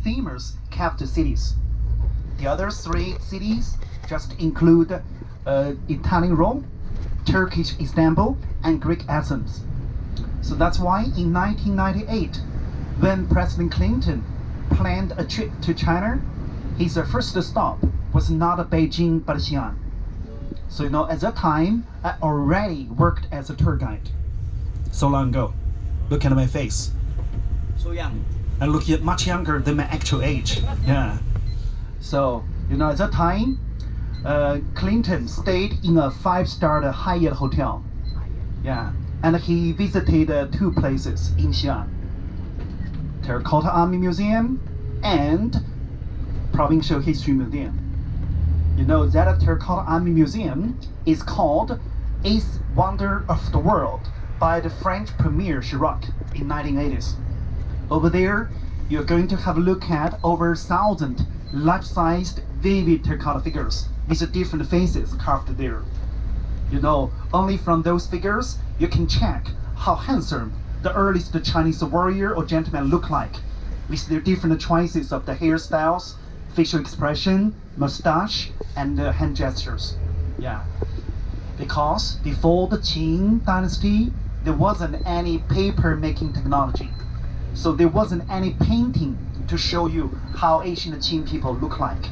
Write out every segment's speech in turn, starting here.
famous capital cities. The other three cities just include Italian Rome, Turkish Istanbul, and Greek Athens. So that's why in 1998, when President Clinton planned a trip to China, his first stop was not Beijing but Xi'an. So at that time, I already worked as a tour guide. So long ago. Look at my face. So young. I look much younger than my actual age. Yeah. So at that time, Clinton stayed in a 5-star Hyatt hotel. Yeah. And he visited 2 places in Xi'an: Terracotta Army Museum and Provincial History Museum. That Terracotta Army Museum is called 8th Wonder of the World by the French Premier Chirac in 1980s. Over there, you're going to have a look at over 1,000 life-sized vivid terracotta figures with different faces carved there. Only from those figures, you can check how handsome the earliest Chinese warrior or gentleman look like, with their different choices of the hairstyles, facial expression, mustache, and hand gestures. Yeah. Because before the Qing dynasty, there wasn't any paper making technology. So there wasn't any painting to show you how ancient Qing people look like.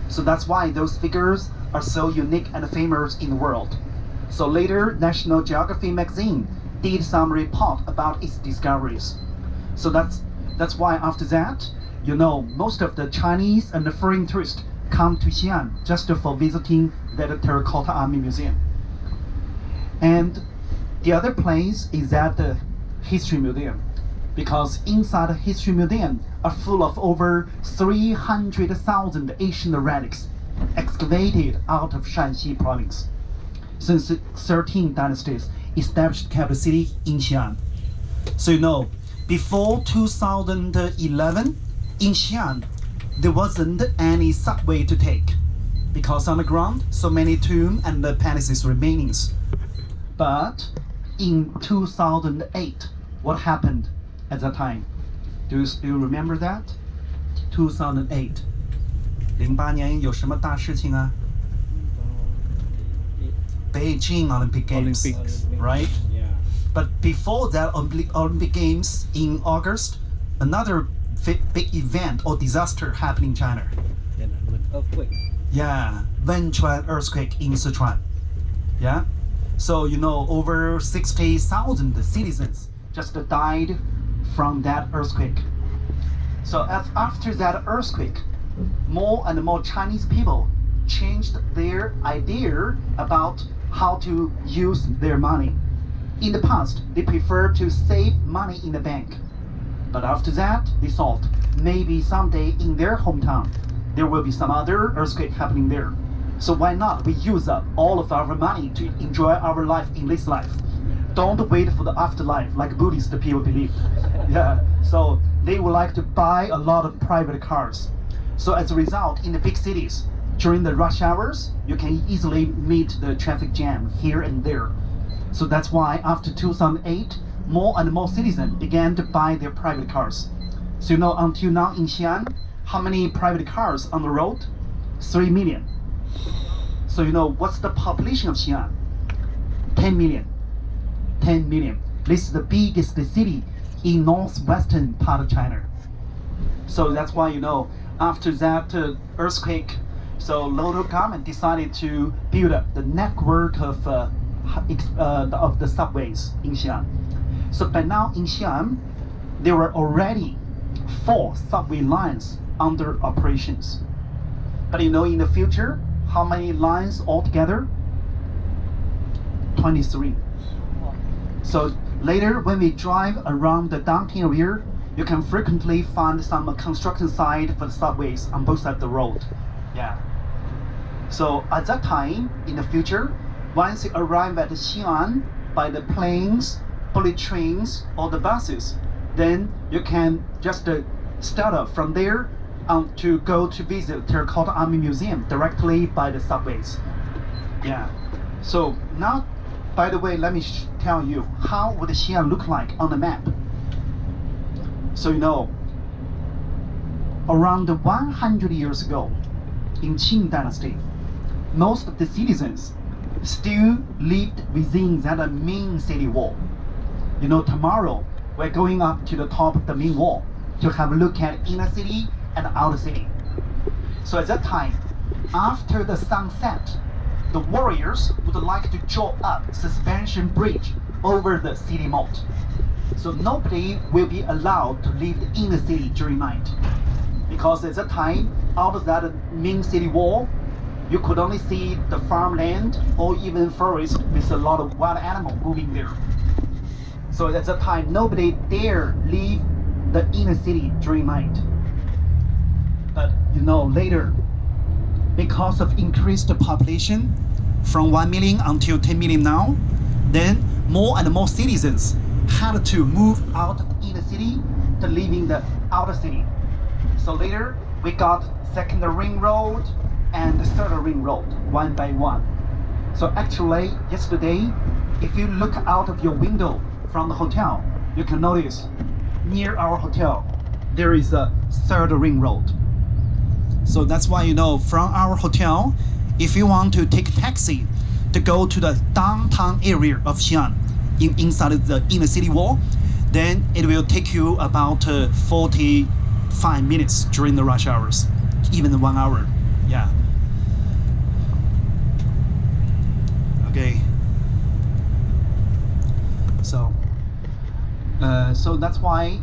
So that's why those figures are so unique and famous in the world. So later, National Geography magazine did some report about its discoveries. So that's why after that, most of the Chinese and the foreign tourists come to Xi'an just for visiting that Terracotta Army Museum. And the other place is at the History Museum, because inside the History Museum are full of over 300,000 ancient relics excavated out of Shanxi province. Since 13 dynasties established capital city in Xi'an. So before 2011, in Xi'an, there wasn't any subway to take, because on the ground, so many tombs and the palaces remainings. But in 2008, what happened at that time? Do you still remember that? 2008. 08年有什么大事情啊？ Beijing Olympic Games, Olympics. right? Yeah. But before that Olympic Games in August, another big event or disaster happened in China. Earthquake. Yeah, Wenchuan earthquake in Sichuan. Yeah, so over 60,000 citizens just died from that earthquake. So after that earthquake, more and more Chinese people changed their idea about how to use their money. In the past, they preferred to save money in the bank. But after that, they thought maybe someday in their hometown, there will be some other earthquake happening there. So why not we use up all of our money to enjoy our life in this life? Don't wait for the afterlife like Buddhist people believe. Yeah, so they would like to buy a lot of private cars. So as a result, in the big cities, during the rush hours, you can easily meet the traffic jam here and there. So that's why after 2008, more and more citizens began to buy their private cars. So until now in Xi'an, how many private cars on the road? 3 million. So what's the population of Xi'an? 10 million. 10 million. This is the biggest city in northwestern part of China. So that's why after that earthquake, so local government decided to build up the network of the subways in Xi'an. So by now in Xi'an, there were already 4 subway lines under operations. But in the future, how many lines altogether? 23. So later, when we drive around the downtown area, you can frequently find some construction site for the subways on both sides of the road. Yeah. So at that time, in the future, once you arrive at Xi'an by the planes, bullet trains, or the buses, then you can just start up from there to go to visit Terracotta Army Museum directly by the subways. Yeah. So now, by the way, let me tell you how would Xi'an look like on the map. So around 100 years ago, in Qing Dynasty, most of the citizens still lived within that main city wall. You know, tomorrow we're going up to the top of the main wall to have a look at inner city and outer city. So at that time, after the sunset, the warriors would like to draw up suspension bridge over the city moat. So nobody will be allowed to leave the inner city during night. Because at that time, out of that main city wall, you could only see the farmland or even forest with a lot of wild animals moving there. So at that time, nobody dare leave the inner city during night. But you know, later, because of increased population from 1 million until 10 million now, then more and more citizens had to move out of the inner city to live in the outer city. So later we got second ring road and the third ring road, one by one. So actually yesterday, if you look out of your window from the hotel, you can notice near our hotel there is a third ring road. So that's why, you know, from our hotel, if you want to take taxi to go to the downtown area of Xi'an, inside the inner city wall, then it will take you about 45 minutes during the rush hours, even 1 hour. Yeah. Okay. So that's why